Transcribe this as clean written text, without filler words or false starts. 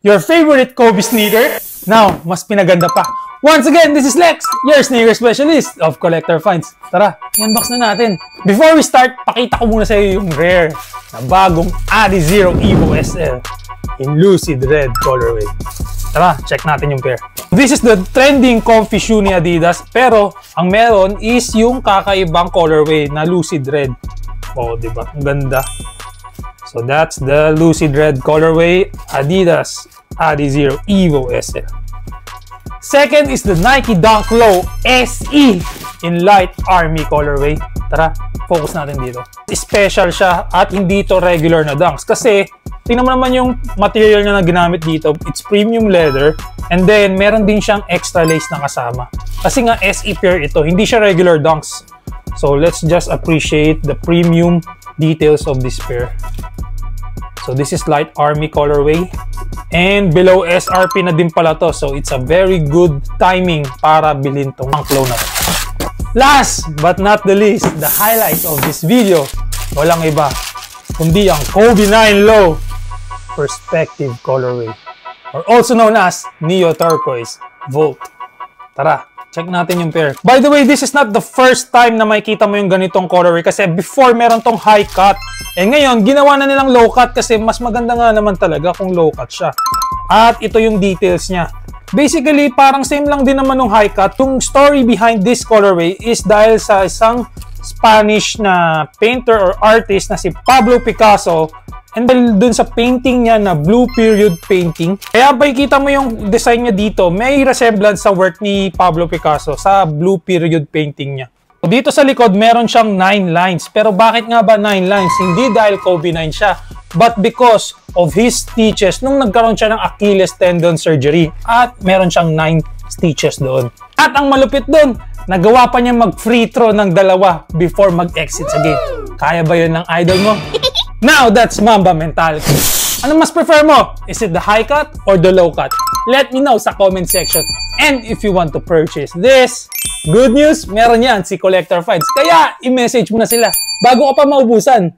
your favorite Kobe sneaker. Now, mas pinaganda pa. Once again, this is Lex, your sneaker specialist of Collector Finds. Tara, i-unbox na natin. Before we start, pakita ko muna sa iyo yung rare na bagong Adizero Evo SL in lucid red colorway. Tara, check natin yung pair. This is the trending comfy shoe ni Adidas, pero ang meron is yung kakaibang colorway na lucid red. Oh, diba? Ang ganda. So that's the lucid red colorway Adidas Adizero Evo SL. Second is the Nike Dunk Low SE in light army colorway. Tara, focus natin dito. Special siya at hindi to regular na dunks kasi tingnan mo naman yung material na ginamit dito. It's premium leather and then meron din siyang extra lace na kasama. Kasi nga SE pair ito, hindi siya regular dunks. So let's just appreciate the premium details of this pair. So this is light army colorway and below SRP na din pala to. So it's a very good timing para bilhin tong angklaw na to. Last but not the least, the highlight of this video, walang iba kundi ang Kobe 9 Low Perspective colorway or also known as Neo Turquoise Volt. Tara, check natin yung pair. By the way, this is not the first time na makikita mo yung ganitong colorway kasi before meron tong high cut. Eh ngayon, ginawa na nilang low cut kasi mas maganda nga naman talaga kung low cut siya. At ito yung details niya. Basically, parang same lang din naman ng high cut. Yung story behind this colorway is dahil sa isang Spanish na painter or artist na si Pablo Picasso. And dahil dun sa painting niya na blue period painting, kaya makikita mo yung design niya dito, may resemblance sa work ni Pablo Picasso sa blue period painting niya. Dito sa likod, meron siyang 9 lines. Pero bakit nga ba 9 lines? Hindi dahil Kobe 9 siya, but because of his stitches nung nagkaroon siya ng Achilles tendon surgery. At meron siyang 9 stitches doon. At ang malupit doon, nagawa pa niya mag-free throw ng dalawa before mag-exit sa game. Kaya ba yun ng idol mo? Now, that's Mamba mentality. Ano mas prefer mo? Is it the high cut or the low cut? Let me know sa comment section. And if you want to purchase this, good news, meron yan si Collector Finds. Kaya, i-message mo na sila bago ka pa maubusan.